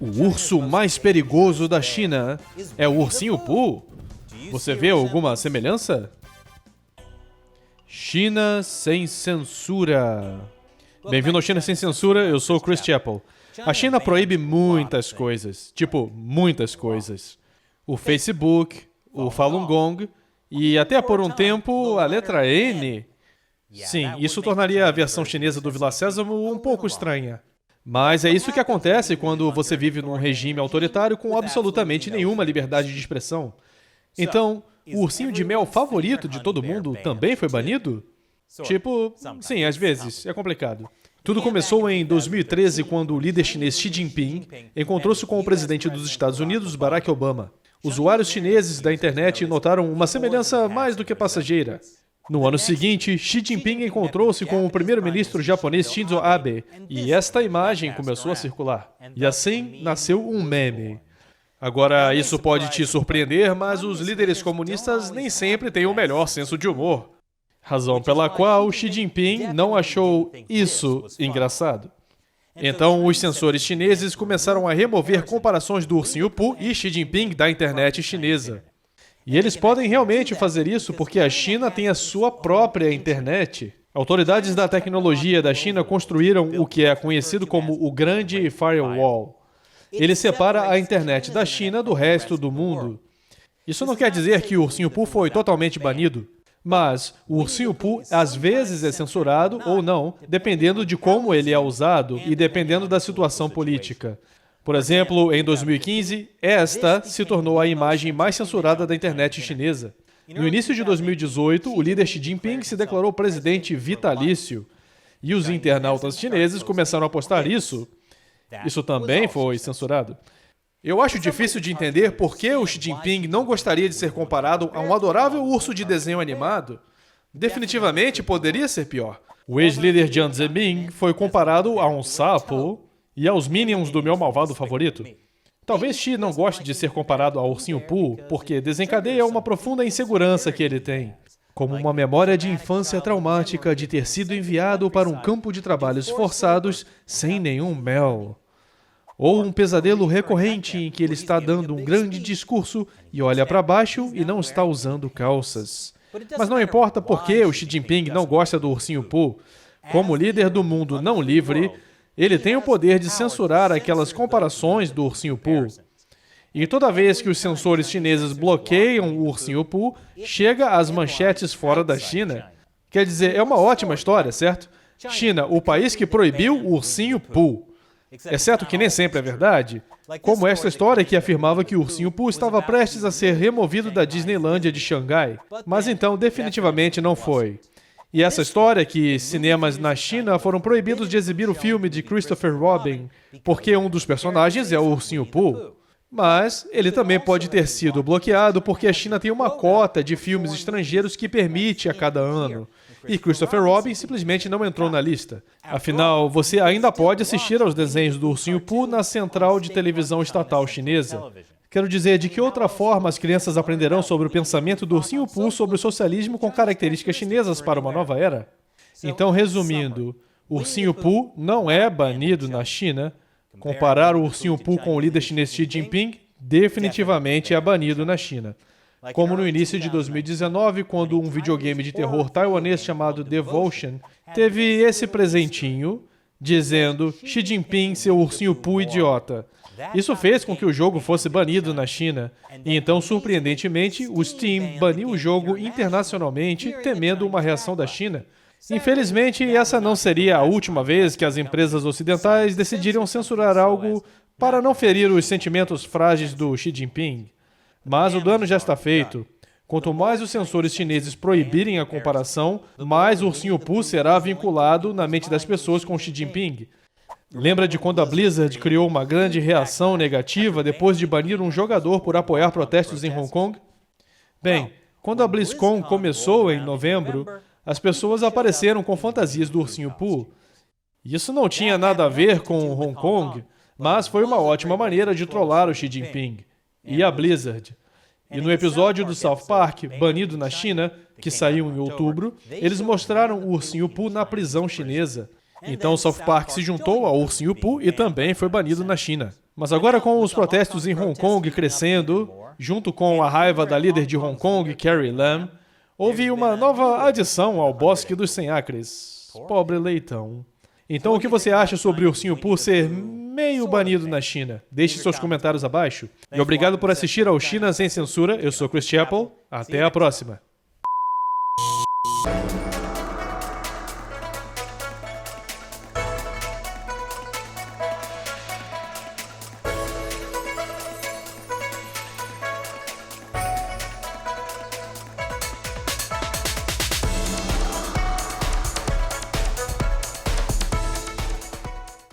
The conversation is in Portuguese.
O urso mais perigoso da China é o ursinho Pooh. Você vê alguma semelhança? China sem censura. Bem-vindo ao China sem censura, eu sou o Chris Chappell. A China proíbe muitas coisas, muitas coisas. O Facebook, o Falun Gong e até por um tempo a letra N. Sim, isso tornaria a versão chinesa do Vila Sésamo um pouco estranha. Mas é isso que acontece quando você vive num regime autoritário com absolutamente nenhuma liberdade de expressão. Então, o ursinho de mel favorito de todo mundo também foi banido? Sim, às vezes. É complicado. Tudo começou em 2013, quando o líder chinês Xi Jinping encontrou-se com o presidente dos Estados Unidos, Barack Obama. Usuários chineses da internet notaram uma semelhança mais do que passageira. No ano seguinte, Xi Jinping encontrou-se com o primeiro-ministro japonês Shinzo Abe, e esta imagem começou a circular. E assim nasceu um meme. Agora, isso pode te surpreender, mas os líderes comunistas nem sempre têm o melhor senso de humor. Razão pela qual Xi Jinping não achou isso engraçado. Então, os censores chineses começaram a remover comparações do ursinho Pooh e Xi Jinping da internet chinesa. E eles podem realmente fazer isso porque a China tem a sua própria internet. Autoridades da tecnologia da China construíram o que é conhecido como o Grande Firewall. Ele separa a internet da China do resto do mundo. Isso não quer dizer que o ursinho Pooh foi totalmente banido, mas o ursinho Pooh às vezes é censurado ou não, dependendo de como ele é usado e dependendo da situação política. Por exemplo, em 2015, esta se tornou a imagem mais censurada da internet chinesa. No início de 2018, o líder Xi Jinping se declarou presidente vitalício. E os internautas chineses começaram a postar isso. Isso também foi censurado. Eu acho difícil de entender por que o Xi Jinping não gostaria de ser comparado a um adorável urso de desenho animado. Definitivamente poderia ser pior. O ex-líder Jiang Zemin foi comparado a um sapo e aos Minions do meu malvado favorito. Talvez Xi não goste de ser comparado ao ursinho Pooh, porque desencadeia uma profunda insegurança que ele tem. Como uma memória de infância traumática de ter sido enviado para um campo de trabalhos forçados sem nenhum mel. Ou um pesadelo recorrente em que ele está dando um grande discurso e olha para baixo e não está usando calças. Mas não importa por que o Xi Jinping não gosta do ursinho Pooh. Como líder do mundo não livre, ele tem o poder de censurar aquelas comparações do ursinho Pooh. E toda vez que os censores chineses bloqueiam o ursinho Pooh, chega às manchetes fora da China. Quer dizer, é uma ótima história, certo? China, o país que proibiu o ursinho Pooh. Exceto que nem sempre é verdade. Como esta história que afirmava que o ursinho Pooh estava prestes a ser removido da Disneylândia de Xangai. Mas então definitivamente não foi. E essa história que cinemas na China foram proibidos de exibir o filme de Christopher Robin, porque um dos personagens é o ursinho Pooh. Mas ele também pode ter sido bloqueado porque a China tem uma cota de filmes estrangeiros que permite a cada ano. E Christopher Robin simplesmente não entrou na lista. Afinal, você ainda pode assistir aos desenhos do ursinho Pooh na central de televisão estatal chinesa. Quero dizer, de que outra forma as crianças aprenderão sobre o pensamento do ursinho Pooh sobre o socialismo com características chinesas para uma nova era? Então, resumindo, o ursinho Pooh não é banido na China. Comparar o ursinho Pooh com o líder chinês Xi Jinping definitivamente é banido na China. Como no início de 2019, quando um videogame de terror taiwanês chamado Devotion teve esse presentinho dizendo Xi Jinping, seu ursinho Pooh idiota. Isso fez com que o jogo fosse banido na China, e então, surpreendentemente, o Steam baniu o jogo internacionalmente, temendo uma reação da China. Infelizmente, essa não seria a última vez que as empresas ocidentais decidiriam censurar algo para não ferir os sentimentos frágeis do Xi Jinping. Mas o dano já está feito. Quanto mais os censores chineses proibirem a comparação, mais o ursinho Pooh será vinculado na mente das pessoas com Xi Jinping. Lembra de quando a Blizzard criou uma grande reação negativa depois de banir um jogador por apoiar protestos em Hong Kong? Bem, quando a BlizzCon começou em novembro, as pessoas apareceram com fantasias do ursinho Pooh. Isso não tinha nada a ver com Hong Kong, mas foi uma ótima maneira de trollar o Xi Jinping e a Blizzard. E no episódio do South Park, banido na China, que saiu em outubro, eles mostraram o ursinho Pooh na prisão chinesa. Então o South Park se juntou ao ursinho Pooh e também foi banido na China. Mas agora com os protestos em Hong Kong crescendo, junto com a raiva da líder de Hong Kong, Carrie Lam, houve uma nova adição ao Bosque dos 100 Acres. Pobre leitão. Então o que você acha sobre o Ursinho Pooh ser meio banido na China? Deixe seus comentários abaixo. E obrigado por assistir ao China Sem Censura. Eu sou Chris Chappell. Até a próxima.